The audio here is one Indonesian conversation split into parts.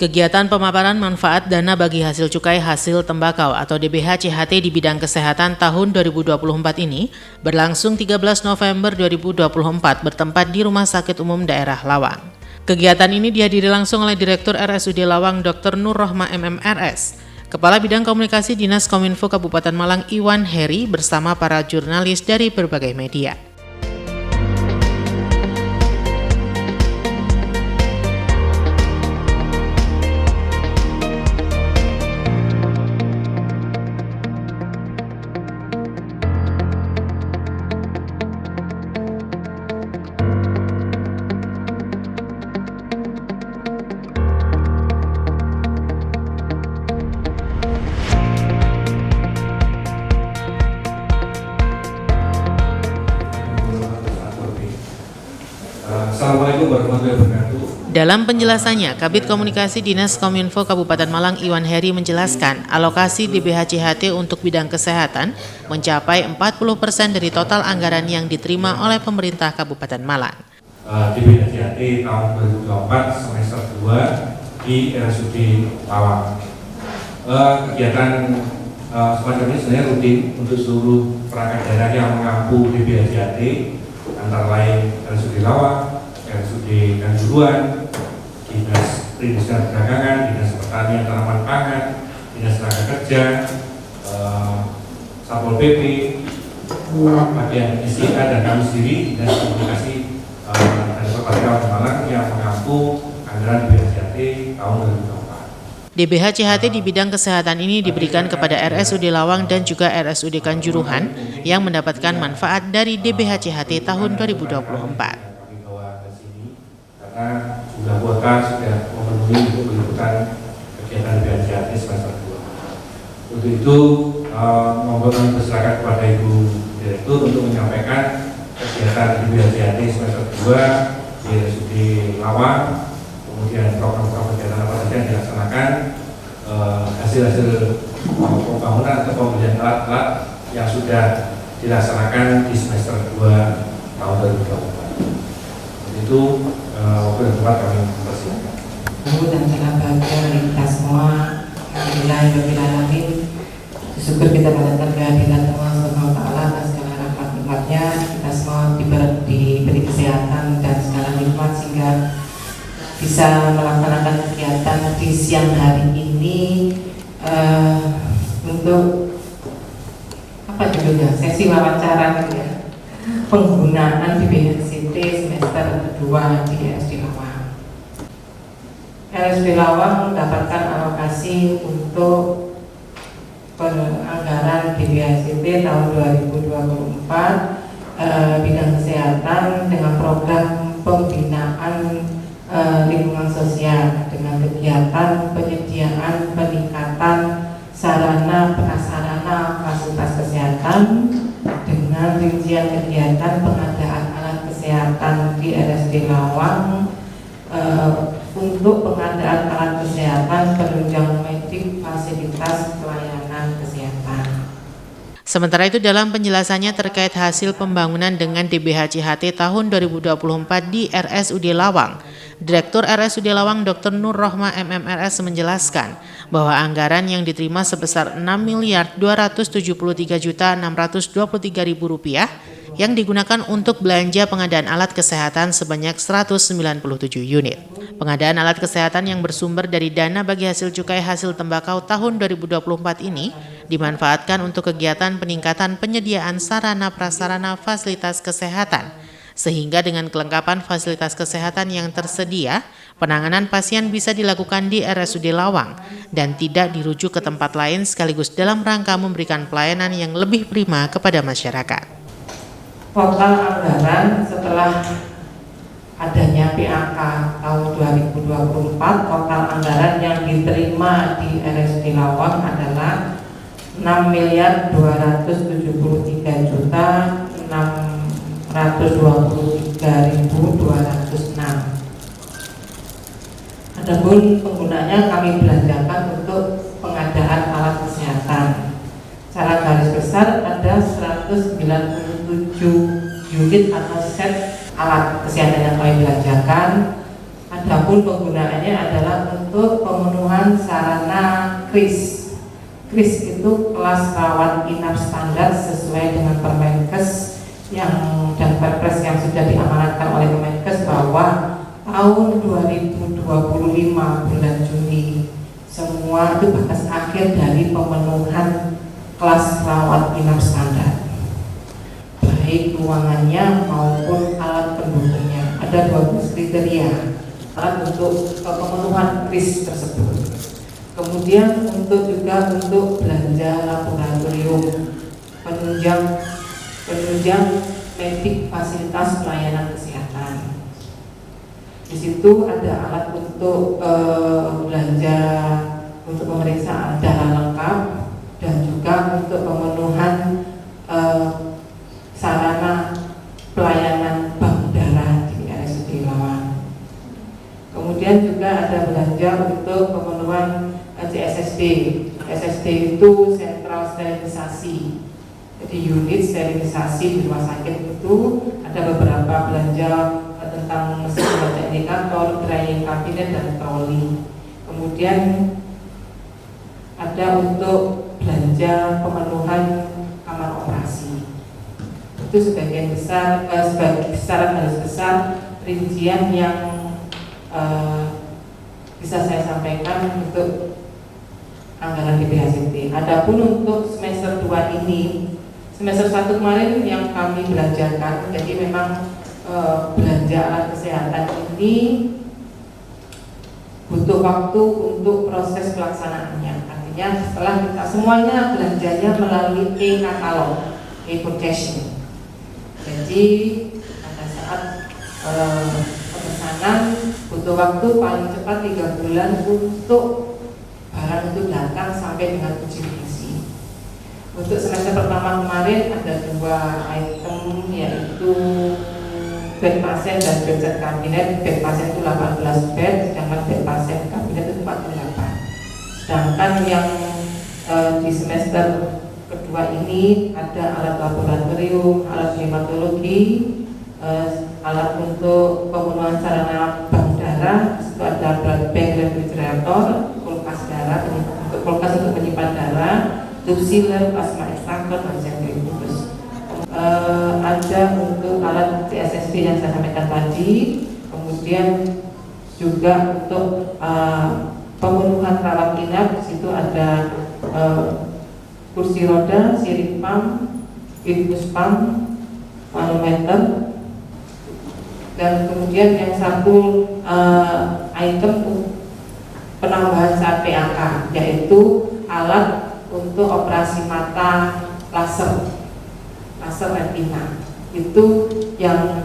Kegiatan pemaparan manfaat dana bagi hasil cukai hasil tembakau atau DBH-CHT di bidang kesehatan tahun 2024 ini berlangsung 13 November 2024 bertempat di Rumah Sakit Umum Daerah Lawang. Kegiatan ini dihadiri langsung oleh Direktur RSUD Lawang Dr. Nur Rohma MMRS, Kepala Bidang Komunikasi Dinas Kominfo Kabupaten Malang Iwan Heri bersama para jurnalis dari berbagai media. Assalamualaikum warahmatullahi wabarakatuh. Dalam penjelasannya, Kabid Komunikasi Dinas Kominfo Kabupaten Malang Iwan Heri menjelaskan alokasi DBH-CHT untuk bidang kesehatan mencapai 40% dari total anggaran yang diterima oleh pemerintah Kabupaten Malang. DBH-CHT tahun 2024 semester 2 di RSUD Lawang. Kegiatan semacam ini sebenarnya rutin untuk seluruh perangkat daerah yang mengampu DBH-CHT, antara lain RSUD Lawang, RSUD Kanjuruhan, Dinas Perindustrian Perdagangan, Dinas Pertanian Tanaman Pangan, Dinas Tenaga Kerja, Satpol PP, bagian SIA dan kami sendiri Dinas Komunikasi dan Perpajakan Malang yang mengampu anggaran DBH-CHT tahun 2024. DBH-CHT di bidang kesehatan ini diberikan kepada RSUD Lawang dan juga RSUD Kanjuruhan yang mendapatkan manfaat dari DBH-CHT tahun 2024. Karena jumlah kuota sudah memenuhi untuk melakukan kegiatan DBH-CHT semester 2. Untuk itu, mohon berserahkan kepada Ibu Direktur untuk menyampaikan kegiatan DBH-CHT semester 2 di RSUD Lawang, kemudian program-program kegiatan apa saja yang dilaksanakan, hasil-hasil pembangunan atau pembelian alat-alat yang sudah dilaksanakan di semester 2 tahun 2024. Itu waktu dan tempat kami mempersiapkan. Dan salam bahagia bagi kita semua. Alhamdulillahirobbilalamin. Syukur kita pada kehadiran Allah Subhanahu wa taala atas segala rahmat-nikmatnya. Kita semua diberi kesehatan dan segala nikmat sehingga bisa melaksanakan kegiatan di siang hari ini untuk apa judulnya, sesi wawancara ya, penggunaan DBH-CHT semester kedua di RSUD Lawang. RSUD Lawang mendapatkan alokasi untuk penganggaran DBH-CHT tahun 2024 bidang kesehatan dengan program pembinaan lingkungan sosial dengan kegiatan penyediaan peningkatan sarana prasarana fasilitas kesehatan dengan rincian kegiatan pengadaan alat kesehatan di RSUD Lawang untuk pengadaan alat kesehatan penunjang medik fasilitas pelayanan kesehatan. Sementara itu dalam penjelasannya terkait hasil pembangunan dengan DBH-CHT tahun 2024 di RSUD Lawang, Direktur RSUD Lawang Dr. Nur Rohma MMRS menjelaskan bahwa anggaran yang diterima sebesar Rp6.273.623.000 yang digunakan untuk belanja pengadaan alat kesehatan sebanyak 197 unit. Pengadaan alat kesehatan yang bersumber dari dana bagi hasil cukai hasil tembakau tahun 2024 ini dimanfaatkan untuk kegiatan peningkatan penyediaan sarana prasarana fasilitas kesehatan, sehingga dengan kelengkapan fasilitas kesehatan yang tersedia, penanganan pasien bisa dilakukan di RSUD Lawang dan tidak dirujuk ke tempat lain sekaligus dalam rangka memberikan pelayanan yang lebih prima kepada masyarakat. Total anggaran setelah adanya PAK tahun 2024, total anggaran yang diterima di RSUD Lawang adalah Rp6.273.623.206. Adapun penggunanya kami belanjakan untuk pengadaan alat kesehatan. Secara garis besar ada 197 unit atau set alat kesehatan yang kami belanjakan. Adapun penggunaannya adalah untuk pemenuhan sarana KRIS. KRIS itu kelas rawat inap standar sesuai dengan Permenkes dan Perpres yang sudah diamanatkan oleh Kemenkes bahwa tahun 2025 bulan Juni semua itu batas akhir dari pemenuhan kelas rawat inap standar, baik ruangannya maupun alat pendukungnya. Ada 12 kriteria alat untuk pemenuhan KRIS tersebut. Kemudian untuk belanja laboratorium, penunjang medik fasilitas pelayanan kesehatan. Di situ ada alat untuk belanja untuk pemeriksaan darah lengkap dan juga untuk pemenuhan sarana pelayanan bank darah di RSUD Lawang. Kemudian juga ada belanja untuk pemenuhan CSSD. SSD itu sentral sterilisasi. Jadi unit sterilisasi di rumah sakit itu ada beberapa belanja tentang mesin baca indikator, drying kabinet dan troli. Kemudian ada untuk belanja pemenuhan kamar operasi. Itu sebagian besar, secara garis besar rincian yang bisa saya sampaikan untuk anggaran DPHCT. Adapun untuk semester 2 ini, semester 1 kemarin yang kami belanjakan, jadi memang belanja alat kesehatan ini butuh waktu untuk proses pelaksanaannya. Artinya setelah kita semuanya belanjanya melalui e-katalog, e-purchasing. Jadi pada saat pemesanan butuh waktu paling cepat 3 bulan untuk barang itu datang sampai dengan uji fungsi. Untuk semester pertama kemarin ada 2 item, yaitu bed pasien dan bed set kabinet. Bed pasien itu 18 bed, sedangkan bed pasien kabinet itu 48. Sedangkan yang di semester kedua ini ada alat laboratorium, alat hematologi, alat untuk pemenuhan sarana bank darah. Itu ada blood bank refrigerator, kulkas darah untuk kulkas untuk menyimpan darah, tube sealer, plasma ekstraktor, dan sentrifugus. Ada untuk alat CSSD yang saya sampaikan tadi. Kemudian juga untuk pemenuhan rawat inap, di situ ada kursi roda, sirip pump, infus pump, manometer, dan kemudian yang satu item penambahan saat PAK, yaitu alat untuk operasi mata laser retina. Itu yang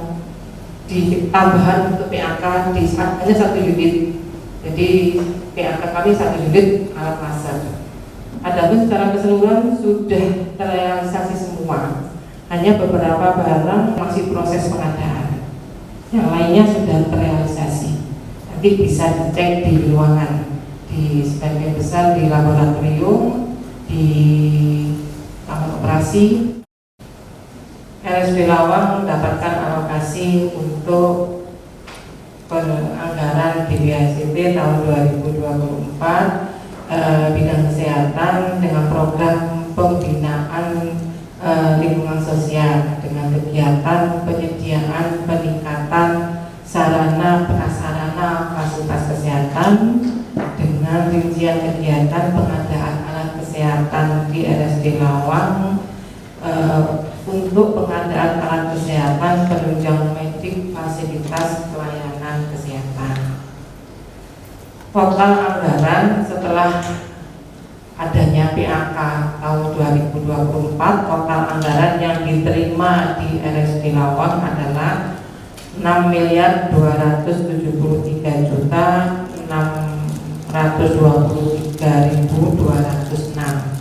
ditambahan untuk PAK hanya 1 unit. Jadi PAK kami 1 unit alat laser. Adapun secara keseluruhan sudah terrealisasi semua. Hanya beberapa barang masih proses pengadaan. Yang lainnya sudah terrealisasi. Nanti bisa dicek di ruangan, di sebagian besar di laboratorium, di kamar operasi. RSUD Lawang mendapatkan alokasi untuk penganggaran DPHCT tahun 2024 bidang kesehatan dengan program pembinaan lingkungan sosial dengan kegiatan penyediaan peningkatan sarana prasarana fasilitas kesehatan dengan rincian kegiatan pengadaan alat kesehatan di RSUD Lawang untuk pengadaan alat kesehatan penunjang medik fasilitas pelayanan kesehatan. Total anggaran setelah adanya PAK tahun 2024, total anggaran yang diterima di RSUD Lawang adalah 6.273.623.206.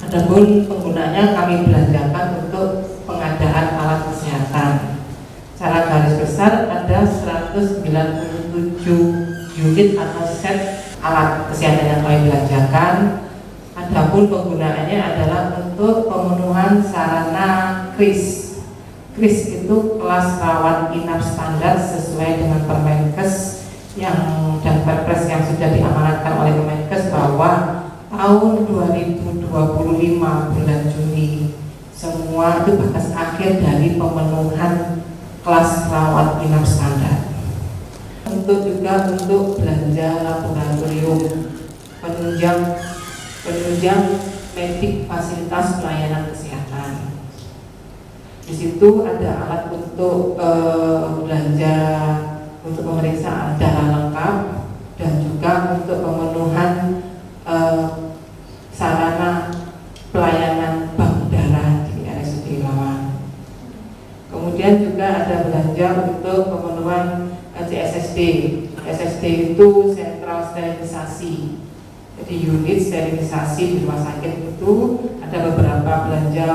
Adapun penggunanya kami belanjakan untuk pengadaan alat kesehatan. Secara garis besar ada 197 unit atau set alat kesehatan yang kami belanjakan. Adapun penggunaannya adalah untuk pemenuhan sarana KRIS. KRIS itu kelas rawat inap standar sesuai dengan Permenkes dan Perpres yang sudah diamanatkan oleh Kemenkes bahwa tahun 2025 bulan Juni semua itu batas akhir dari pemenuhan kelas rawat inap standar. Untuk belanja laboratorium penunjang medik fasilitas pelayanan kesehatan. Di situ ada alat untuk belanja untuk pemeriksaan darah lengkap dan juga untuk pemenuhan sarana pelayanan bank darah di RSUD Lawang. Kemudian juga ada belanja untuk pemenuhan CSSD. SSD itu sentral sterilisasi. Jadi unit sterilisasi di rumah sakit itu ada beberapa belanja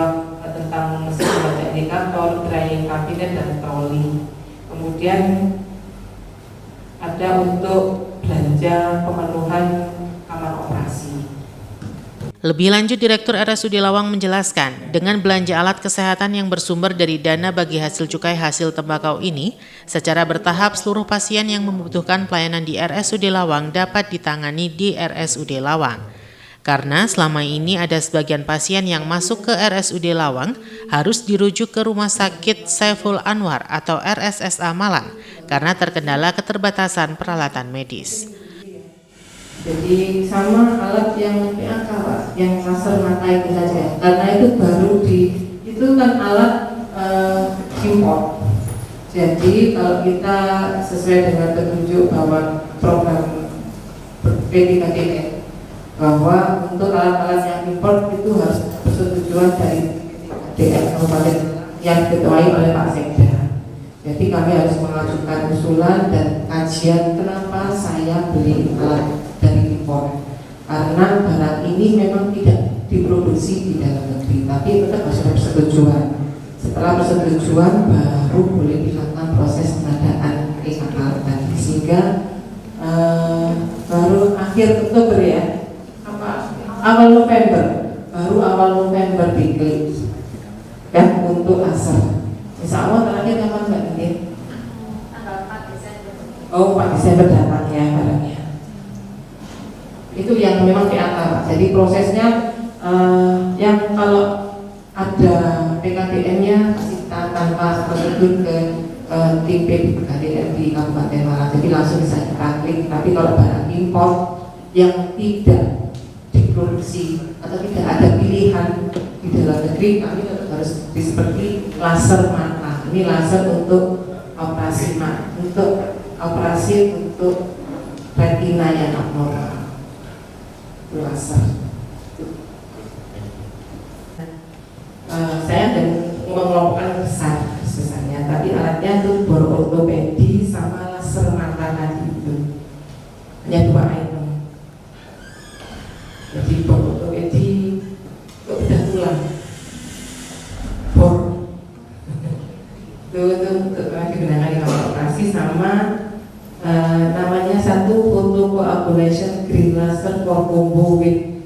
tentang mesin pembaca indikator, drying cabinet dan troli. Kemudian ada untuk belanja pemenuhan kamar operasi. Lebih lanjut, Direktur RSUD Lawang menjelaskan, dengan belanja alat kesehatan yang bersumber dari dana bagi hasil cukai hasil tembakau ini, secara bertahap seluruh pasien yang membutuhkan pelayanan di RSUD Lawang dapat ditangani di RSUD Lawang. Karena selama ini ada sebagian pasien yang masuk ke RSUD Lawang harus dirujuk ke Rumah Sakit Saiful Anwar atau RSSA Malang karena terkendala keterbatasan peralatan medis. Jadi sama alat yang PAK Pak, yang laser mata itu saja. Karena itu itu kan alat import. Jadi kalau kita sesuai dengan petunjuk bahwa program P3DN bahwa untuk alat-alat yang import itu harus persetujuan dari DN Kabupaten yang diketuai oleh Pak Sekda. Jadi kami harus mengajukan usulan dan kajian kenapa saya beli alat dari impor, karena barang ini memang tidak diproduksi di dalam negeri, tapi tetap harus ada persetujuan. Setelah persetujuan baru boleh dilakukan proses pengadaan alat tadi, sehingga baru akhir Oktober ya, awal November diklaim kan untuk laser. Insya Allah terakhir kapan Mbak Nidin? Tanggal 4 Desember. Oh 4 Desember datangnya barangnya. Itu yang memang PAK Pak. Jadi prosesnya yang kalau ada PKDN-nya kasih tanpa prosedur ke tim PKDN di Kabupaten Malang. Jadi langsung bisa kita klik. Tapi kalau barang impor yang tidak diproduksi atau tidak ada pilihan di dalam negeri, kami harus seperti laser mata. Ini laser untuk operasi mata, untuk operasi untuk retina yang abnormal. Laser. Saya dan mengelompokkan besarnya, tapi alatnya itu bor ortopedi sama laser mata tadi itu hanya 2 item. Jadi bor ortopedi itu udah tulang, bor itu untuk digunakan di kamar operasi sama namanya satu photocoagulation green laser for combo with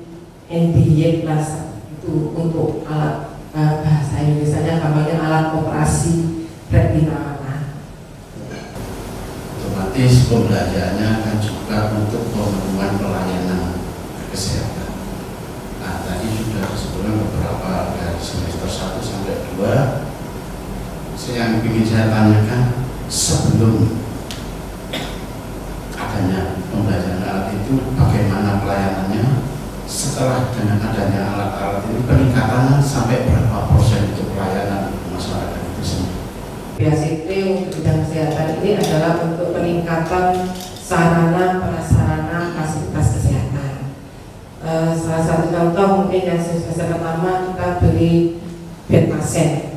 NDY laser. Itu untuk alat bahasa Indonesia namanya alat operasi retina mata. Otomatis pembelanjaannya akan juga untuk pemenuhan pelayanan kesehatan. Nah tadi sudah sebelumnya beberapa dari semester 1 sampai 2. Yang ingin saya tanyakan, sebelum adanya pembelanjaan alat itu bagaimana pelayanannya? Setelah dengan adanya alat-alat ini peningkatannya sampai berapa persen untuk pelayanan masyarakat itu sendiri? BACT untuk bidang kesehatan ini adalah untuk peningkatan sarana prasarana fasilitas kesehatan. Salah satu contoh mungkin yang semester pertama kita beli bed pasien.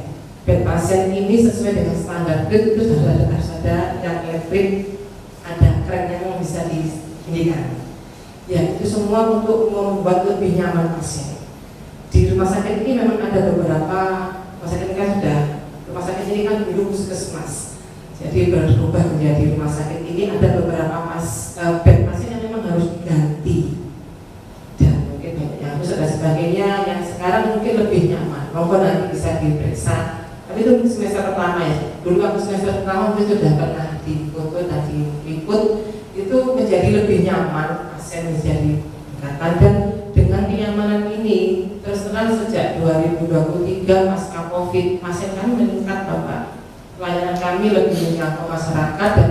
Bed pasien ini sesuai dengan standar grid itu harus ada yang elektrik, ada kran yang bisa diinikan. Ya itu semua untuk membuat lebih nyaman pasien. Di rumah sakit ini memang ada beberapa rumah sakit kan rumah sakit ini kan dulu puskesmas. Jadi berubah menjadi rumah sakit ini ada beberapa bed pasien yang memang harus diganti. Dan mungkin banyak yang harus ada sebagainya yang sekarang mungkin lebih nyaman. Mungkin nanti bisa diperiksa. Tapi itu semester pertama ya. Dulu waktu semester pertama itu sudah pernah difoto dan diliput, itu menjadi lebih nyaman, pasien menjadi tingkatan. Dan dengan kenyamanan ini terus terang sejak 2023 pasca COVID, pasien kami meningkat Bapak. Pelayanan kami lebih menjangkau masyarakat dan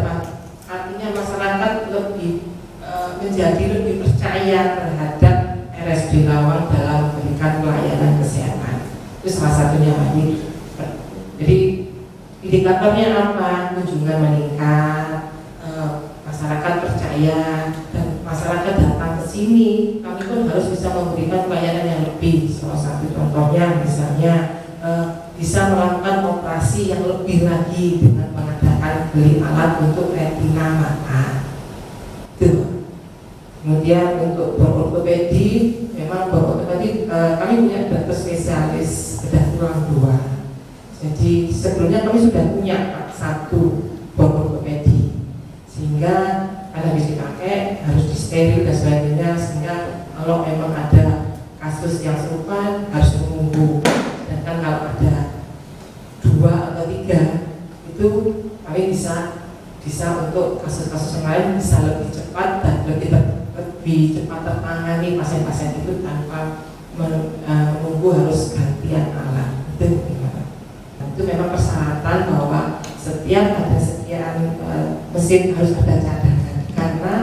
artinya masyarakat lebih menjadi lebih percaya terhadap RSUD Lawang dalam memberikan pelayanan kesehatan. Itu salah satunya lagi. Jadi indikatornya apa? Kunjungan meningkat, masyarakat percaya, dan masyarakat datang ke sini. Kami pun harus bisa memberikan pelayanan yang lebih. Salah satu contohnya misalnya bisa melakukan operasi yang lebih lagi dengan mengadakan beli alat untuk retina mata. Itu. Kemudian untuk berortopedi, memang berortopedi kami punya dokter spesialis bedah tulang 2. Jadi sebelumnya kami sudah punya satu berortopedi, sehingga karena bisa dipakai harus disteril dan sebagainya, sehingga kalau memang ada kasus yang serupa harus menunggu. Sedangkan kalau ada 2 atau 3 itu kami bisa untuk kasus-kasus yang lain bisa lebih cepat dan lebih cepat tertangani pasien-pasien itu tanpa menunggu harus gantian alat. Itu memang persyaratan bahwa setiap ada sekian mesin harus ada cadangan, karena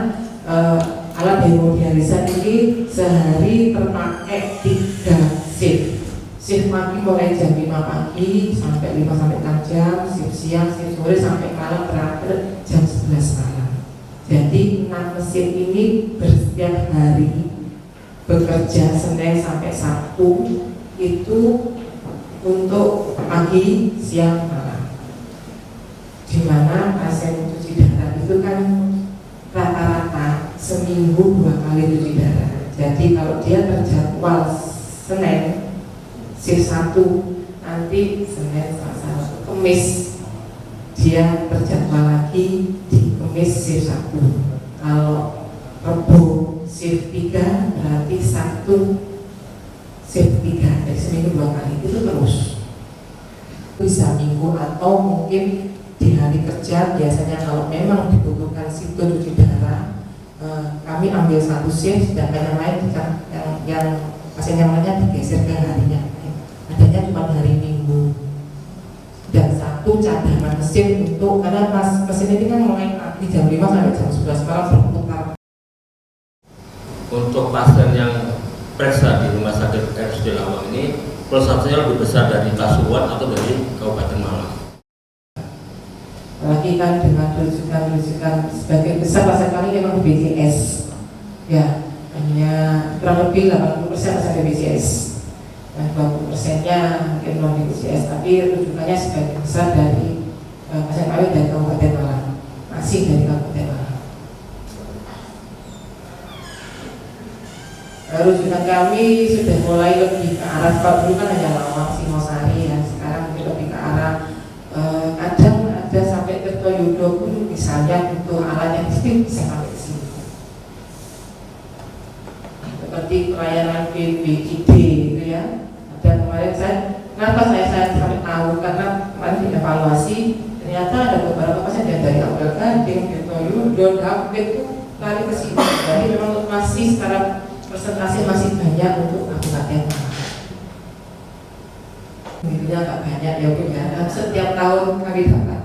alat hemodialisa ini sehari terpakai 3 shift. Shift pagi mulai jam 5 pagi sampai 5-6 jam, shift siang, shift sore sampai malam terakhir jam 11 malam. Jadi 6 mesin ini setiap hari bekerja Senin sampai Sabtu itu untuk pagi, siang, malam. Di mana pasien cuci darah itu kan rata-rata seminggu 2 kali cuci darah. Jadi kalau dia terjadwal Senin shift 1, nanti Senin, Selasa, Kamis dia terjadwal lagi di Kamis shift 1. Kalau Rebo shift 3 berarti Sabtu shift 3, dari seminggu 2 kali itu terus. Bisa minggu atau mungkin di hari kerja biasanya kalau memang dibutuhkan situ cuci darah, kami ambil 1 shift, sedangkan yang lain yang pasien yang lainnya digeser ke harinya. Adanya cuma hari Minggu. Dan 1 cadangan mesin untuk, karena mesin ini kan mulai pagi jam 5 sampai jam 11 malam berputar. Untuk pasien yang periksa di Rumah Sakit RSUD Lawang ini prosentasenya lebih besar dari Pasuruan atau dari Kabupaten Malang. Apalagi kan dengan rujukan sebagai besar pasien kami memang BPJS. Ya, hanya kurang lebih 80% pasien BPJS. Dan 20%-nya mungkin non BPJS, tapi rujukannya sebagai besar dari pasien kami dari Kabupaten Malang, masih dari Kabupaten Malang. Rujukan kami sudah mulai lebih ke arah, kalau dulu kan hanya Lawang, Singosari ya, sekarang mungkin lebih ke arah kadang ada sampai Tirtoyudo pun misalnya untuk alat yang bisa sampai ke sini. Seperti pelayanan PBID gitu ya. Dan kemarin kenapa saya sampai tahu, karena kemarin dievaluasi ternyata ada beberapa pasien yang dari Abdul Qadir, Tirtoyudo, David itu lari ke sini. Jadi memang masih secara persentase masih banyak untuk Kabupaten Malang. Mungkinnya agak banyak ya Bu ya. Setiap tahun kami dapat.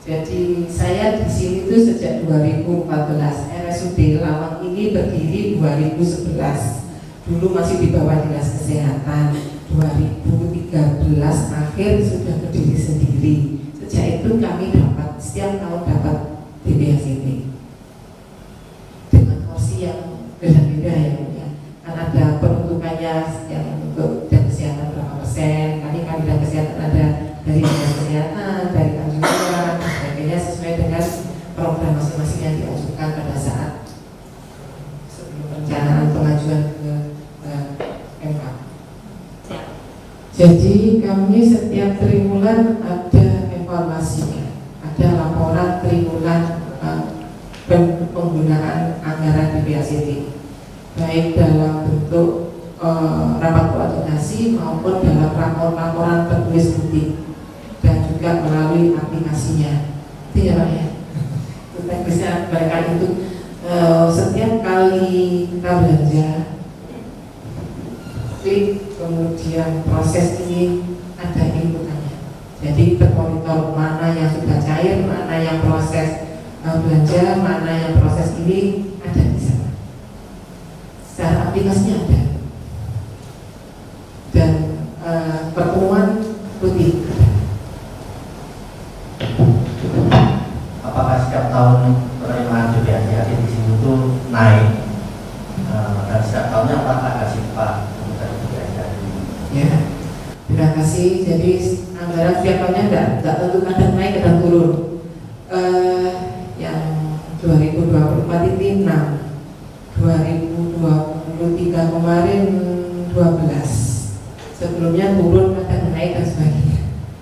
Jadi saya di sini itu sejak 2014. RSUD Lawang ini berdiri 2011. Dulu masih di bawah Dinas Kesehatan. 2013 akhir sudah berdiri sendiri. Sejak itu kami dapat setiap tahun dapat DBHCT dengan porsi yang beda-beda ya, kan ada peruntukannya yang untuk dan kesehatan berapa persen. Kami dan kesehatan ada dari dinas kesehatan, dari kanjuran, dan sebagainya sesuai dengan program masing-masing yang diajukan pada saat sebelum perencanaan pengajuan ke MK. Jadi kami setiap triwulan ada evaluasinya, ada laporan triwulan penggunaan anggaran DBHCT, baik dalam bentuk rapat koordinasi rekomendasi maupun dalam laporan tertulis rutin dan juga melalui aplikasinya. Itu ya Pak ya. Teknisnya mereka itu setiap kali kita belanja, klik kemudian proses ini ada inputannya. Jadi termonitor mana yang sudah cair, mana yang proses belanja, mana yang proses ini ada di sana. Secara aplikasinya ada. Dan pertemuan rutin. Apakah setiap tahun penerimaan BPJS di sini itu naik? Dan setiap tahunnya apakah ada sifat dari BPJS? Ya, terima kasih. Jadi anggaran setiap tahunnya tidak tentu kadang naik kadang turun. Yang 2024 ini 6, 2023 kemarin 12. Sebelumnya turun kadang naik dan sebagainya.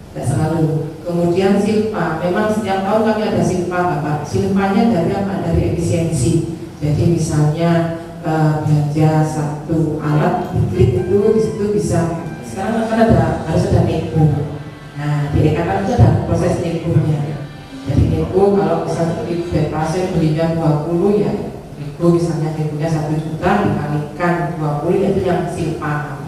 Tidak selalu. Kemudian silpa, memang setiap tahun kami ada silpa Bapak. Silpanya dari apa? Dari efisiensi. Jadi misalnya belanja satu alat klik itu di situ bisa, sekarang kan harus ada nego. Nah di EKK itu ada proses negonya. Jadi nego kalau misalnya pasien belinya 20 ya nego, misalnya negonya 1 juta dikalikan 20 itu yang silpa.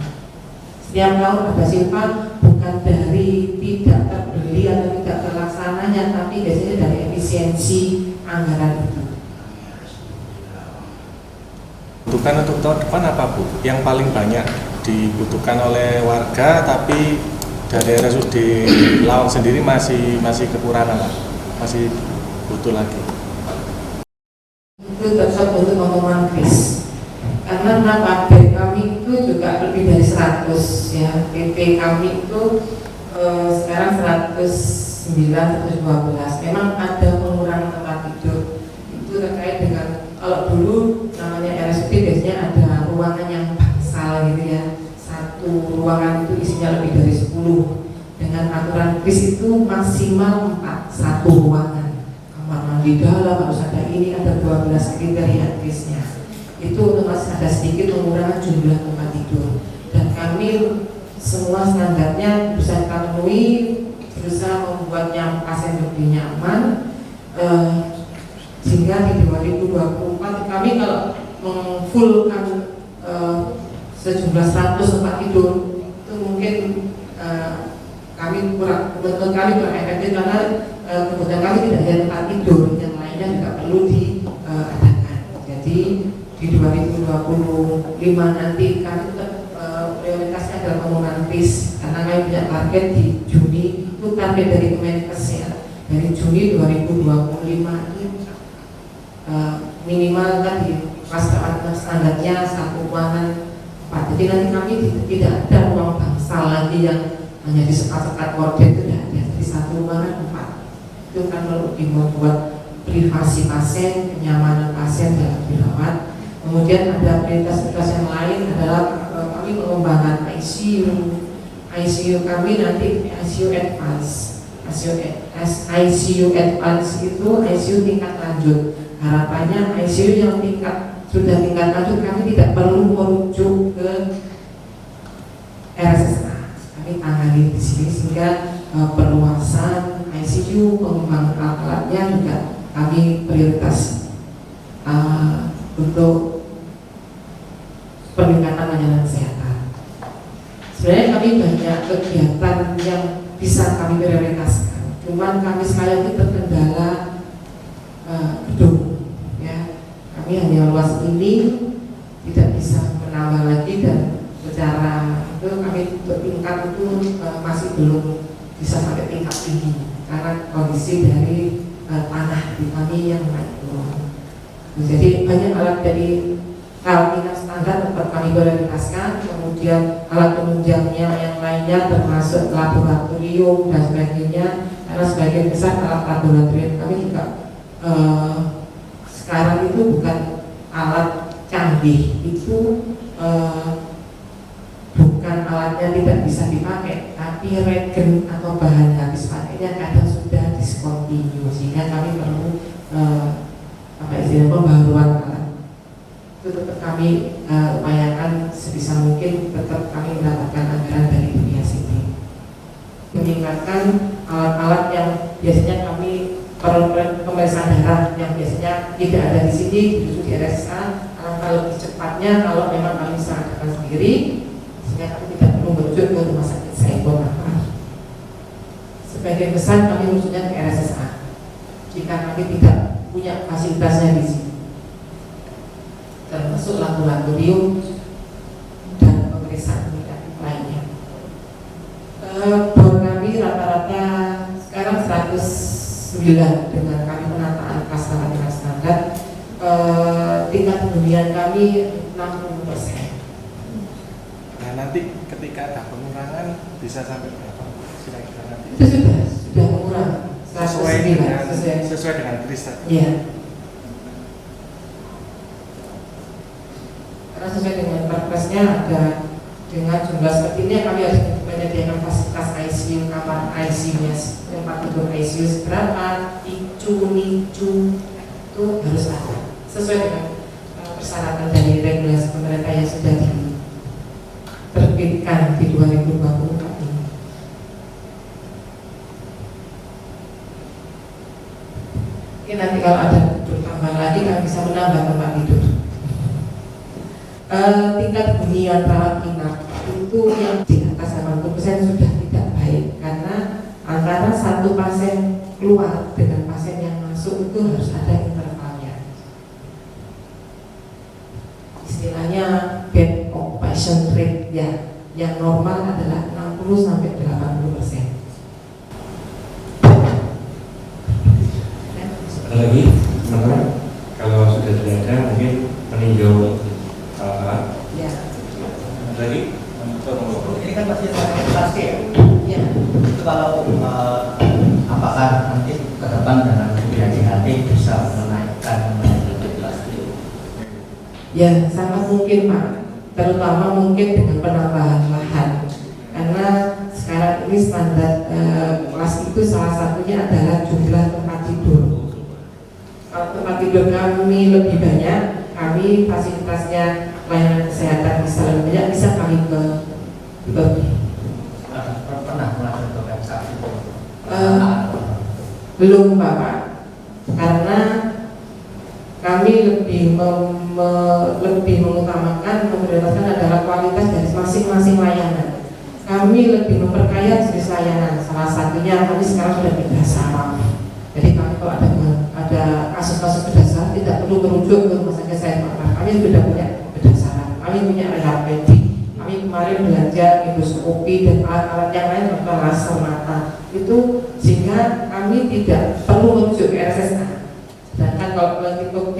Setiap tahun ada silpa, bukan dari tidak terbeli atau tidak terlaksananya, tapi biasanya dari efisiensi anggaran itu. Kebutuhan untuk tahun depan apa Bu? Yang paling banyak dibutuhkan oleh warga, tapi dari RSUD Lawang sendiri masih kekurangan lah, masih butuh lagi. Itu tetap untuk omongan Kris. Karena kenapa? BP kami itu juga lebih dari 100 ya. BP kami itu sekarang 109, 112. Memang ada pengurangan tempat tidur. Itu terkait dengan kalau dulu namanya RSUD biasanya ada ruangan yang bangsal gitu ya. Satu ruangan itu isinya lebih dari 10. Dengan aturan Kris itu maksimal 4, satu ruangan. Kamar mandi dalam harus ada ini, ada 12 kriteria Krisnya. Itu masih ada sedikit pengurangan jumlah tempat tidur, dan kami semua standarnya bisa kita penuhi, berusaha membuatnya pasien lebih nyaman, sehingga di 2024 kami kalau memfullkan sejumlah 100 tempat tidur itu mungkin kami kurang, menurut kami kurang efektif karena kebutuhan kami tidak hanya tempat tidur, yang lainnya juga perlu diadakan. Jadi di 2025 nanti kami tetap prioritasnya adalah pembangunan PIS, karena kami punya target di Juni, itu target dari Kemenkes ya, dari Juni 2025 ini minimal kan di standarnya satu ruangan 4. Jadi nanti kami tidak ada ruang bangsal lagi yang hanya di sekat-sekat korden, itu tidak ada, di satu ruangan 4. Itu kan lebih membuat privasi pasien, kenyamanan pasien dalam dirawat. Kemudian ada prioritas-prioritas yang lain adalah kami mengembangkan ICU. ICU kami nanti ICU advance. ICU advance itu ICU tingkat lanjut. Harapannya ICU yang sudah tingkat lanjut kami tidak perlu merujuk ke RSSA. Kami tangani di sini sehingga perluasan ICU, pengembangan alat-alatnya juga kami prioritas untuk peningkatan layanan kesehatan. Sebenarnya kami banyak kegiatan yang bisa kami prioritaskan, cuman kami sekali lagi terkendala gedung ya. Kami hanya luas ini, tidak bisa menambah lagi, dan secara itu kami bertingkat itu masih belum bisa sampai tingkat tinggi karena kondisi dari tanah di kami yang naik turun. Jadi banyak alat dari karantina standar tetap kami prioritaskan, kemudian alat penunjangnya yang lainnya termasuk laboratorium dan sebagainya, karena sebagian besar alat laboratorium kami juga sekarang itu bukan alat canggih, itu bukan alatnya tidak bisa dipakai, tapi regen atau bahan habis pakainya kadang sudah discontinue, sehingga kami perlu pembaruan alat. Itu tetap kami upayakan sebisa mungkin tetap kami mendapatkan menggunakan alat-alat yang biasanya kami pemeriksaan darah yang biasanya tidak ada di sini, dirujuk di RSA. Kalau lebih cepatnya kalau memang kami bisa adakan sendiri, sehingga kami tidak perlu merujuk ke rumah sakit Saiful Anwar. Sebagian besar kami rujuknya ke RSSA jika kami tidak punya fasilitasnya di sini, termasuk laboratorium dan pemeriksaan lainnya. Bor kami rata-rata sekarang 109 dengan kami penataan kelas standar. Tingkat hunian kami 60%. Nah, nanti ketika ada pengurangan bisa sampai berapa? Kira-kira nanti? Itu sudah mengurang. Sesuai dengan kris tadi. Iya. Karena sesuai dengan perpresnya ada dengan jumlah seperti ini kami harus menyediakan fasilitas ICU, kamar ICU-nya, tempat tidur ICU berapa, nicu itu harus ada sesuai dengan persyaratan dari regulasi pemerintah yang sudah diterbitkan di 2024 ini. Mungkin nanti kalau ada bertambah lagi kami bisa menambah tempat tidur. Tingkat hunian rawat inap itu yang di atas 80% sudah tidak baik karena antara satu pasien keluar dengan pasien yang masuk itu harus ada intervalnya. Istilahnya bed occupation rate ya, yang normal adalah 60 sampai 80%. Ada lagi teman-teman? Kalau sudah tidak ada mungkin meninjau Ya. ada lagi? Ini kan masih pasti ya. Ya. Itu kalau apakah nanti ke depan dengan BHJAT bisa menaikkan plastik? Ya, sangat mungkin Pak, terutama mungkin dengan penambahan lahan. Karena sekarang ini standar kelas itu salah satunya adalah jumlah tempat tidur. Kalau tempat tidur kami lebih banyak, kami fasilitasnya layanan kesehatan bisa lebih banyak, bisa kami bagi. Pernah melakukan saksi? Belum Bapak, karena kami lebih mengutamakan, memprioritaskan adalah kualitas dari masing-masing layanan. Kami lebih memperkaya jenis layanan. Salah satunya kami sekarang sudah bedah saraf. Jadi kami kalau ada kasus-kasus bedah saraf tidak perlu merujuk ke rumah sakit Saiful Anwar. Kami sudah punya bedah saraf, kami punya rehabilitasi. Kami kemarin belanja endoskopi dan alat-alat yang lain untuk laser mata itu, sehingga kami tidak perlu merujuk ke RSSA. Sedangkan kalau tipe B,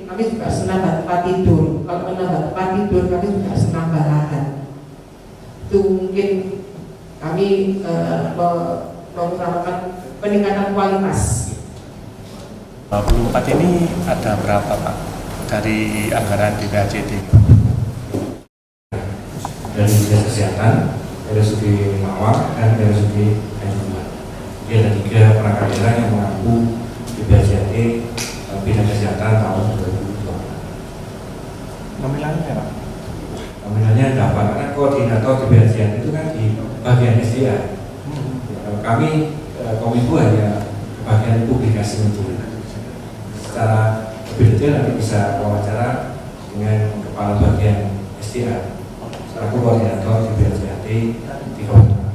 kami juga harus menambah tempat tidur. Kalau menambah tempat tidur, kami juga harus menambah lahan. Itu mungkin kami mengutamakan peningkatan kualitas. 24 ini ada berapa Pak dari anggaran di BHJT? Dari dinas kesehatan, RSUD Mawar, dan RSUD Kanjuruhan. Jadi ada 3 perangkat daerah yang mengaku di BHJT bidang kesehatan tahun 2024. Nominalnya Pak? Nominalnya ada apa? Karena koordinator di BHJT itu kan di bagian SDA. Kami Kominfo hanya bagian publikasi muncul. Secara lebih detail nanti bisa wawancara dengan kepala bagian SDA. Aku koordinator di BHJT di Kabupaten.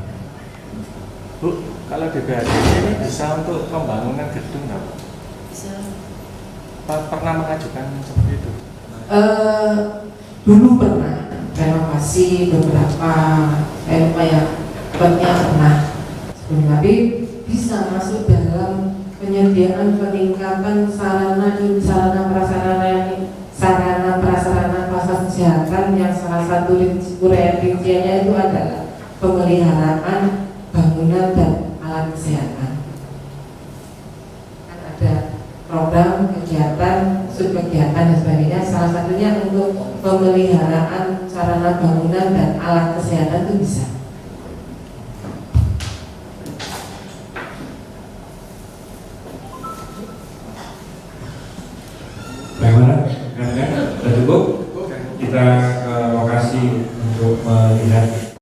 Bu, kalau di BHJT ini bisa untuk pembangunan gedung nggak Bu? Bisa. Pernah mengajukan seperti itu? Dulu pernah renovasi beberapa pernah. Tapi bisa masuk dalam penyediaan peningkatan sarana prasarana fasilitas kesehatan yang salah satu rinciannya itu adalah pemeliharaan bangunan dan alat kesehatan. Kan ada program kegiatan, subkegiatan dan sebagainya. Salah satunya untuk pemeliharaan sarana bangunan dan alat kesehatan itu bisa. Bagaimana? Sudah cukup? Kita ke lokasi untuk melihat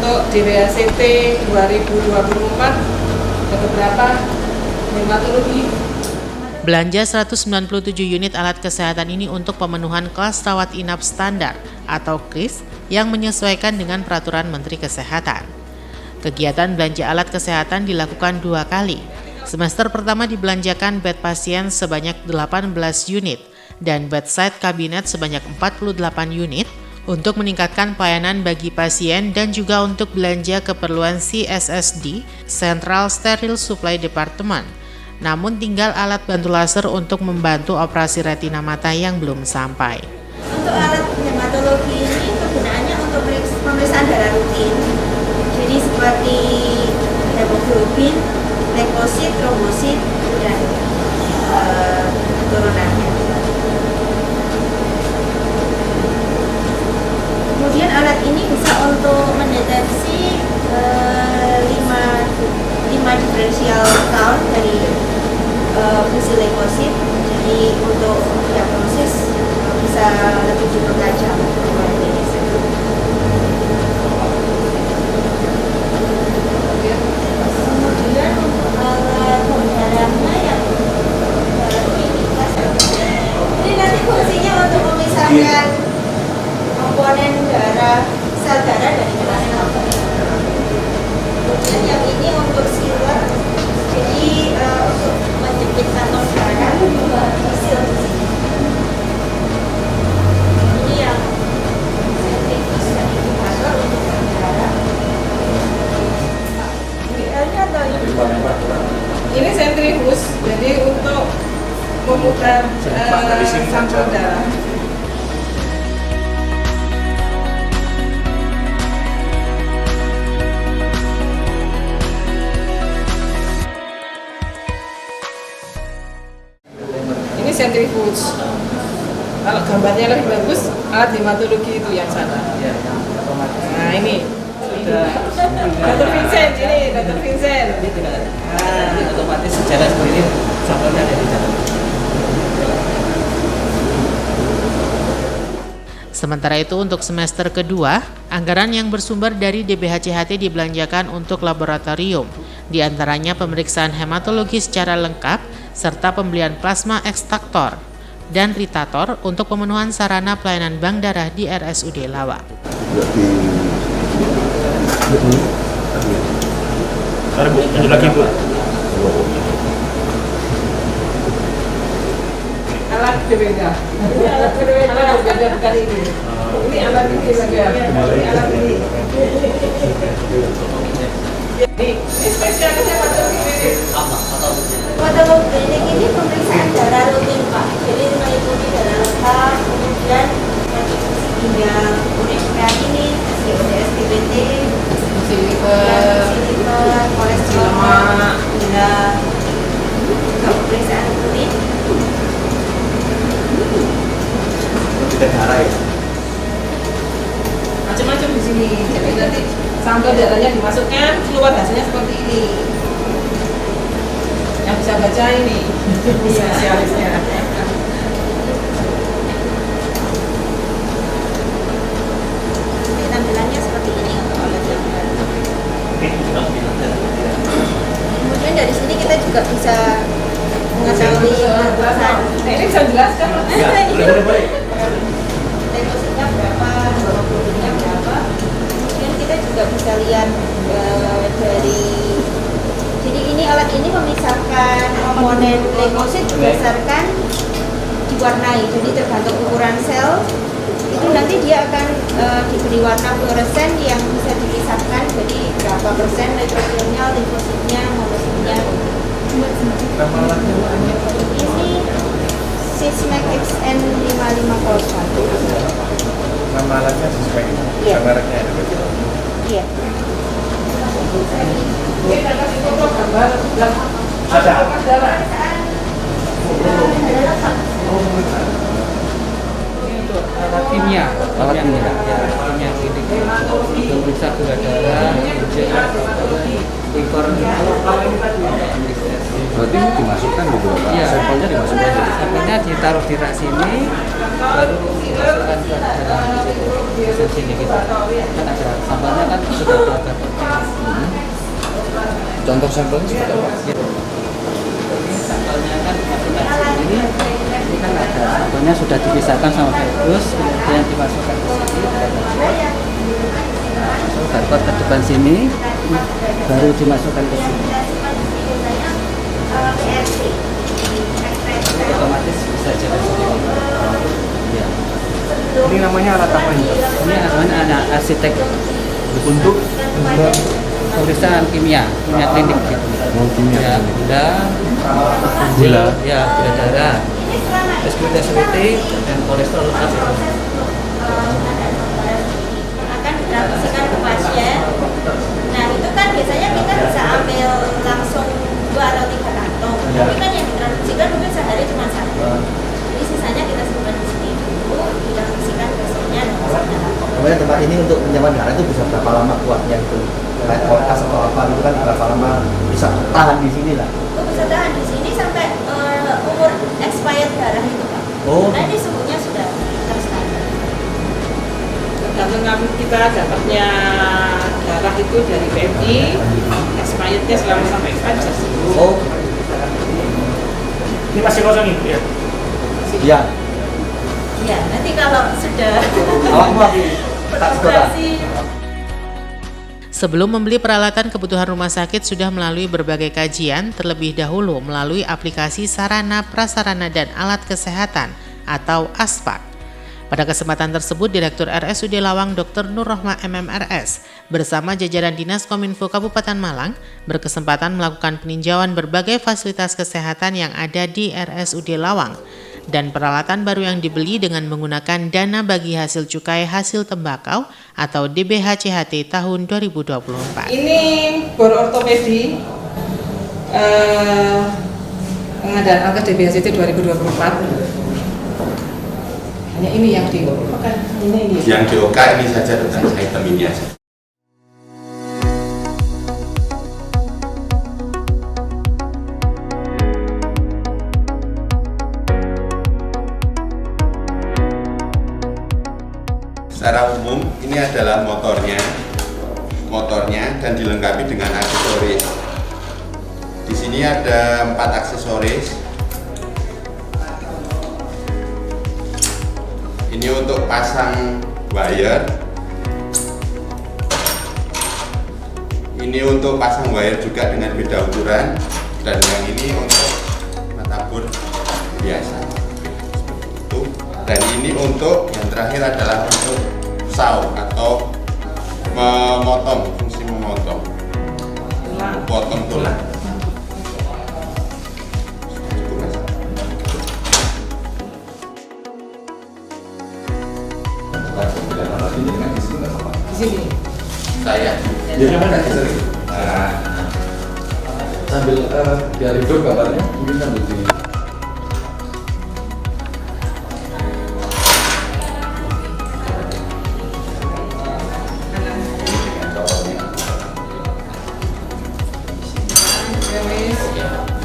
untuk DWACT 2024 ada beberapa hematologi. Belanja 197 unit alat kesehatan ini untuk pemenuhan kelas rawat inap standar atau KRIS yang menyesuaikan dengan peraturan Menteri Kesehatan. Kegiatan belanja alat kesehatan dilakukan 2 kali. Semester pertama dibelanjakan bed pasien sebanyak 18 unit dan bedside kabinet sebanyak 48 unit untuk meningkatkan pelayanan bagi pasien dan juga untuk belanja keperluan CSSD (Central Sterile Supply Department). Namun tinggal alat bantu laser untuk membantu operasi retina mata yang belum sampai. Untuk alat hematologi ini kegunaannya untuk pemeriksaan darah rutin. Jadi seperti hemoglobin, leukosit, trombosit, dan turunannya. Kemudian alat ini bisa untuk mendeteksi 5 diferensial count dari fungsi leukosit. Jadi untuk diagnosis bisa lebih dipertajam. Kemudian untuk alat darahnya yang ini nanti fungsinya untuk memisahkan komponen darah, sel darah dari plasma. Kemudian yang ini untuk sealer, jadi untuk menjepit kantong darah hasil di sini. Ini yang sentrifuge dan inkubator untuk darah. Ini atau ini? Ini sentrifuge, jadi untuk memutar sampel darah. Ini sentrifuge. Kalau gambarnya lebih bagus, alat hematologi itu yang sana. Nah ini sudah Dr. Vincent, ini Dr. Vincent. Ini otomatis sejalan seperti ini, sampelnya ada di dalam. Sementara itu untuk semester kedua, anggaran yang bersumber dari DBHCHT dibelanjakan untuk laboratorium, diantaranya pemeriksaan hematologi secara lengkap, serta pembelian plasma ekstraktor dan ritator untuk pemenuhan sarana pelayanan bank darah di RSUD Lawa. Alat berbeda. Ini alat berbeda. Alat berbeda bukan ini. Ini alat ini saja. Ini alat ini. Jadi spesialisnya Hematologi klinik ini pemeriksaan darah rutin Pak. Jadi meliputi darah lengkap, kemudian fungsi ginjal, kemudian kreatinin, SGODS, PBT, fungsi liver, kolesterol, gula, juga pemeriksaan kulit. Kita darah ya. macam-macam di sini. Jadi nanti sampel darahnya dimasukkan, keluar hasilnya seperti ini. Yang bisa baca ini spesialisnya. Tampilannya seperti ini untuk alat yang baru. Kemudian dari sini kita juga bisa mengetahui batasan. Ini bisa jelaskan. Leukositnya berapa, hemoglobinnya berapa. Kemudian kita juga bisa lihat dari. Jadi ini alat ini memisahkan komponen leukosit berdasarkan diwarnai. Jadi tergantung ukuran sel itu nanti dia akan diberi warna fluoresen yang bisa dipisahkan. Jadi berapa persen neutrofilnya, limfositnya, monositnya. Ini Sysmex XN55 Pulsar. Nama alatnya Sysmex, Iya. mereknya ada berarti. Iya. Kita kasih foto gambar Ada. darah. Alat kimia, kimia klinik, memeriksa gula darah, ekor. Berarti dimasukkan gitu Pak? Iya. Sampelnya dimasukkan. Sampelnya ditaruh di rak sini, baru masukkan ke dalam sini kita kan ada sampelnya kan sudah ada. Contoh sampelnya seperti apa? Sampelnya kan masukkan sini, ini kan ada sampelnya sudah dipisahkan sama virus, kemudian dimasukkan ke sini, masuk barcode ke depan sini, baru dimasukkan ke sini. Otomatis bisa jalan sendiri. Ya. Ini namanya alat apa ini? Ini anak arsitek Untuk tulisan kimia klinik gitu. Oh, kimia. Ya, gula, ya gula darah, terus gula seperti dan kolesterol lengkap itu. Akan ditransfusikan ke pasien. Nah itu kan biasanya kita bisa ambil langsung 2 atau 3 kantong. Tapi kan yang ditransfusikan mungkin sehari cuma 1. Jadi sisanya kita simpan di sini dulu, ditransfusikan besoknya dan besoknya. Kemudian tempat ini untuk menyimpan darah itu bisa berapa lama kuatnya itu? Kayak kulkas atau apa itu kan berapa lama bisa tahan di sini lah? Itu bisa tahan di sini sampai umur expired darah itu Pak. Oh. Nah ini suhunya sudah terstandar. Tergantung kita dapatnya darah itu dari PMI, expirednya selama sampai expired bisa sembuh. Oh. Ini masih kosong ibu ya? Iya. Iya, nanti kalau sudah Awakmu lagi tak sekolah. beroperasi. Sebelum membeli peralatan kebutuhan rumah sakit sudah melalui berbagai kajian, terlebih dahulu melalui aplikasi sarana, prasarana, dan alat kesehatan atau ASPAK. Pada kesempatan tersebut, Direktur RSUD Lawang Dr. Nur Rohma MMRS bersama jajaran Dinas Kominfo Kabupaten Malang berkesempatan melakukan peninjauan berbagai fasilitas kesehatan yang ada di RSUD Lawang dan peralatan baru yang dibeli dengan menggunakan dana bagi hasil cukai hasil tembakau atau DBHCHT tahun 2024. Ini bor ortopedi pengadaan angka DBHCT 2024. Hanya ini yang di ini. Yang di OK ini saja tentang item ini aja. Secara umum ini adalah motornya dan dilengkapi dengan aksesoris. Di sini ada 4 aksesoris. Ini untuk pasang wire. Ini untuk pasang wire juga dengan beda ukuran, dan yang ini untuk matabur biasa. Itu. Dan ini untuk yang terakhir adalah untuk saw atau memotong, fungsi memotong, potong tulang. Di sini. Saya. Jadi mana sering? Sambil biar hidup kabarnya mungkin sambil di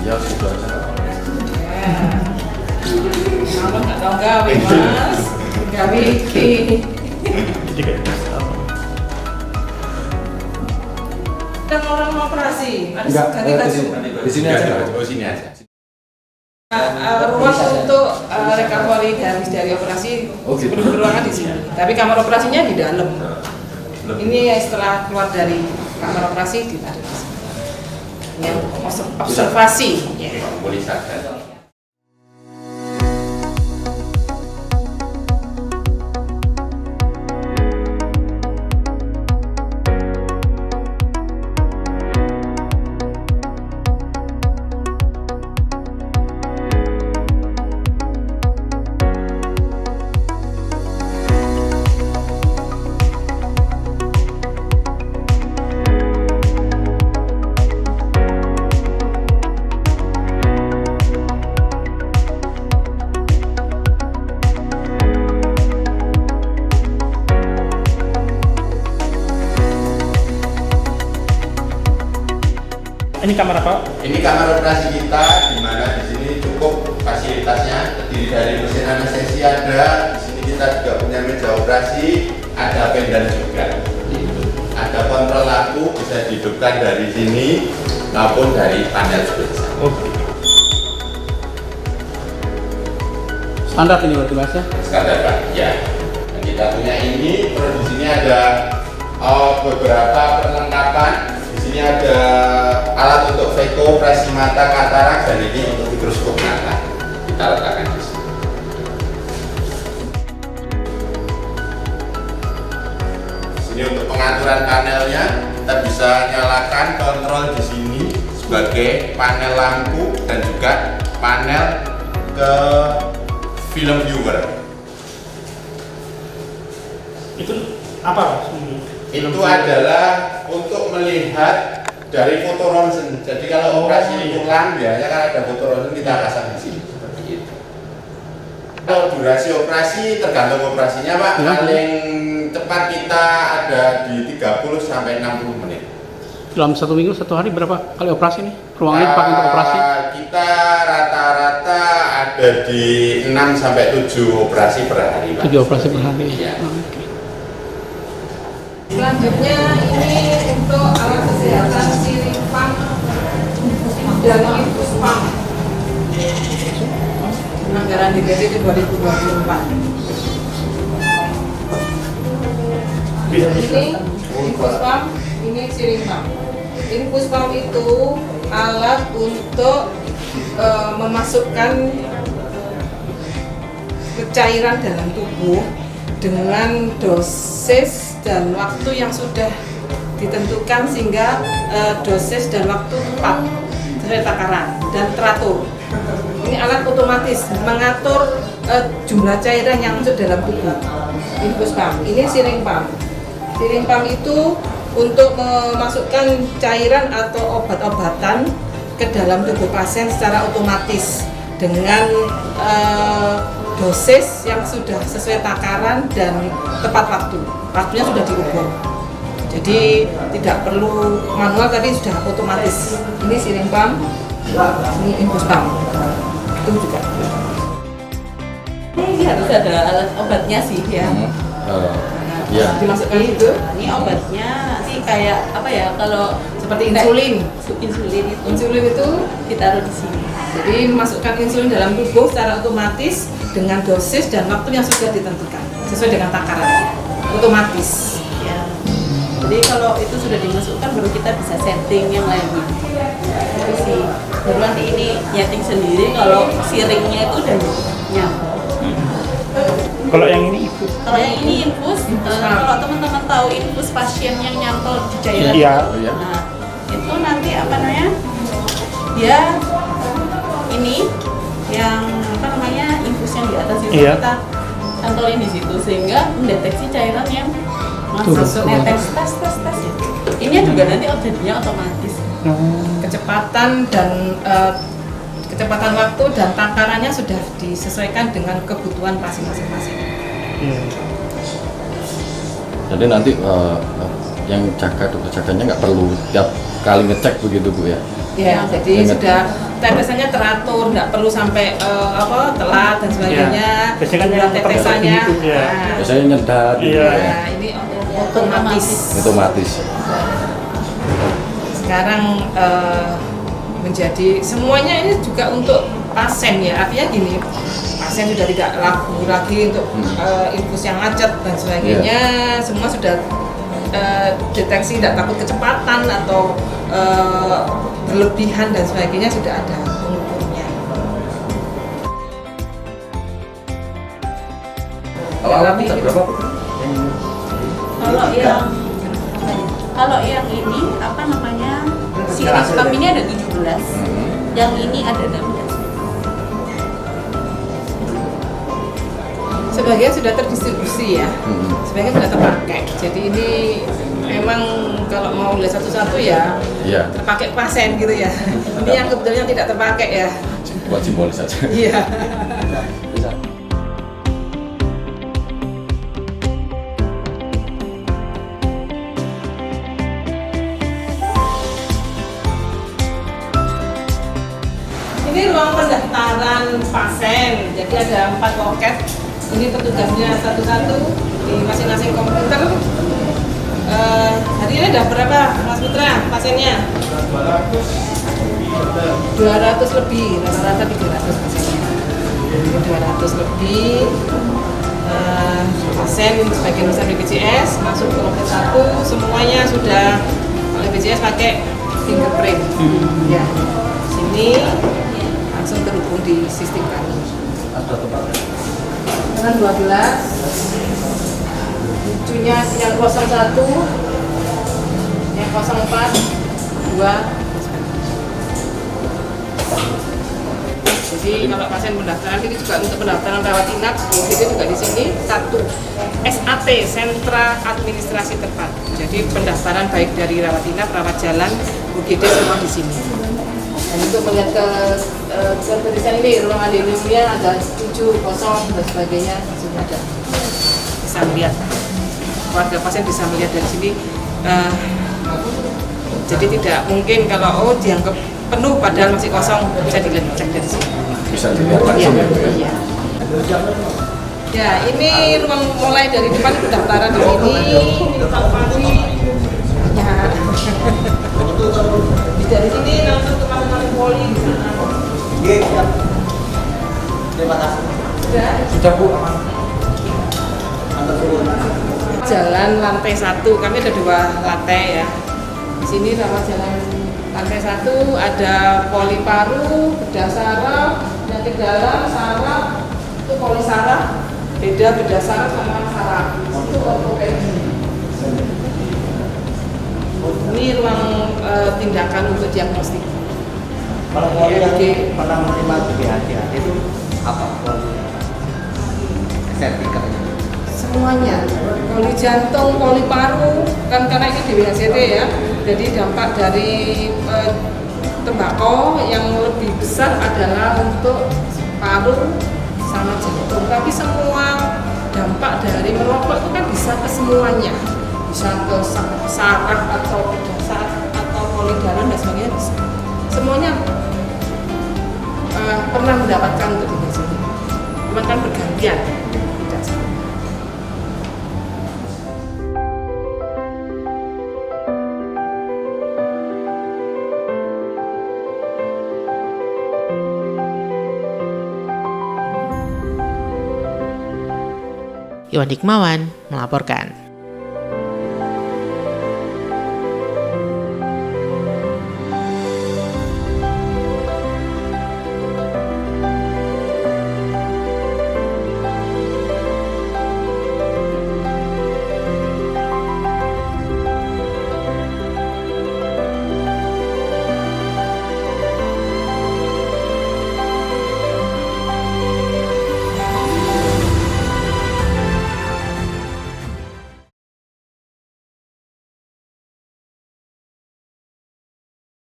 ya sudah aja. Mama nggak tahu gawe mas, gawe iki. Dan orang mau operasi, harus ganti baju. Di sini aja. Oh, sini aja. Ruang untuk recovery dari operasi ruangan di sini. Tapi kamar operasinya di dalam. Ini setelah keluar dari kamar operasi ditarik di sini. Yang observasi. Boleh sadar. Ini kamar apa? Ini kamar operasi kita, di mana di sini cukup fasilitasnya, terdiri dari mesin anestesi ada, di sini kita juga punya meja operasi, ada pendan juga. Ada kontrol lampu bisa dihidupkan dari sini maupun dari panel biasa. Oke. Standar ini berarti Mas ya? Standar Pak, ya. Dan kita punya ini, terus di sini ada beberapa perlengkapan. Di sini ada alat untuk veko, operasi mata, katarak, dan ini untuk mikroskop mata. Kita letakkan di sini. Di sini untuk pengaturan panelnya, kita bisa nyalakan kontrol di sini sebagai panel lampu dan juga panel ke film viewer. Itu apa? Itu adalah untuk melihat dari foto ronsen. Jadi kalau operasi tulang biasanya kan ada foto ronsen, kita pasang di sini seperti itu. Kalau durasi operasi tergantung operasinya Pak. Paling cepat kita ada di 30 sampai 60 menit. Dalam 1 minggu, 1 hari berapa kali operasi nih? Ruangannya dipakai untuk operasi? Kita rata-rata ada di 6 sampai 7 operasi per hari Pak. 7 operasi per hari. Iya. Selanjutnya ini untuk alat kesehatan siring pump dan infus pump. Anggaran DPD 2024. Ini infus pump, ini siring pump. Infus pump itu alat untuk memasukkan cairan dalam tubuh dengan dosis dan waktu yang sudah ditentukan sehingga dosis dan waktu tepat sesuai takaran dan teratur. Ini alat otomatis mengatur jumlah cairan yang masuk dalam tubuh. Infus pump. Ini siring pump. Siring pump itu untuk memasukkan cairan atau obat-obatan ke dalam tubuh pasien secara otomatis dengan dosis yang sudah sesuai takaran dan tepat waktu. Waktunya sudah diukur. Jadi tidak perlu manual, tapi sudah otomatis. Ini siring pump, ini infus pump. Itu juga. Ini harus ada alat obatnya sih ya. Ya. Dimasukkan itu. Ini obatnya nanti kayak apa ya? Kalau seperti insulin. Insulin itu ditaruh di sini. Jadi masukkan insulin dalam tubuh secara otomatis dengan dosis dan waktu yang sudah ditentukan sesuai dengan takaran. Otomatis. Ya. Jadi kalau itu sudah dimasukkan baru kita bisa setting yang lainnya. Itu sih. Baru nanti ini nyeting sendiri kalau siringnya itu udah nyambung. Kalau yang ini infus? Kalau yang ini infus, kalau teman-teman tahu infus pasien yang nyantol di cairan Iya. nah itu nanti apa namanya? Dia ini yang apa namanya infus yang di atas itu kita cantolin di situ sehingga mendeteksi cairan yang masuk tes ya. Ini juga nanti objeknya otomatis. Kecepatan dan kecepatan waktu dan takarannya sudah disesuaikan dengan kebutuhan pasien masing-masing. Jadi nanti yang jaga dokter jaganya nggak perlu tiap kali ngecek begitu Bu ya? Ya, jadi sudah tetesannya teratur, nggak perlu sampai telat dan sebagainya. Biasanya tetesannya. Biasanya nyedot. Nah, ini otomatis. Otomatis. Sekarang menjadi semuanya ini juga untuk pasien ya, artinya gini, pasien sudah tidak ragu lagi untuk infus yang macet dan sebagainya, semua sudah deteksi, tidak takut kecepatan atau berlebihan dan sebagainya, sudah ada pengukurnya. Kalau bisa berapa Bu? Kalau yang ini apa namanya? Siring pump ini ada 17. Yang ini ada 16. Sebagian sudah terdistribusi ya, sebagian sudah terpakai. Jadi ini memang kalau mau lihat satu-satu ya terpakai pasien gitu ya. Ini yang kebetulan tidak terpakai ya. Buat simbolis saja. Iya. Ini ruang pendaftaran pasien. Jadi ada 4 loket. Ini petugasnya satu-satu di masing-masing komputer. Hari ini ada berapa, Mas Putra, pasiennya? 200 lebih, rata-rata 300 pasiennya. 200 lebih pasien sebagian besar BPJS masuk ke loket 1, semuanya sudah oleh BPJS pakai fingerprint. Ya, sini langsung terhubung di sistem kami. Dengan 12, lucunya yang 01, yang 04, 2. Jadi kalau pasien pendaftaran ini juga untuk pendaftaran rawat inap, itu juga di sini 1 SAT, Sentra Administrasi Terpadu. Jadi pendaftaran baik dari rawat inap, rawat jalan, UGD semua di sini. Dan untuk melihat ke tulisan ini ruang anemia ada 7, kosong dan sebagainya, di sini ada. Bisa melihat, warga pasien bisa melihat dari sini. Jadi tidak mungkin kalau dianggap penuh padahal masih kosong, bisa dicek dari sini. Bisa dilihat langsung ya. Ya, ini ruang mulai dari depan pendaftaran di sini. Ya. Dari sini langsung ke masing-masing poli di sana. Terima kasih. Sudah Bu. Jalan lantai 1, kami ada 2 lantai ya. Di sini rawat jalan lantai 1 ada poli paru, bedah saraf, penyakit dalam, saraf, itu poli saraf, bedah saraf sama saraf, itu ortopedi. Ini ruang tindakan untuk diagnostik. Kalau poli yang pernah menerima BPJS itu apa? Sertifikatnya? Semuanya, poli jantung, poli paru, kan karena ini di WHCT ya, jadi dampak dari tembakau yang lebih besar adalah untuk paru sama jantung. Tapi semua dampak dari merokok itu kan bisa ke semuanya, bisa ke saraf atau saraf atau poli dalam dan sebagainya bisa. Semuanya pernah mendapatkan untuk di sini, cuma kan bergantian. Iwan Hikmawan melaporkan.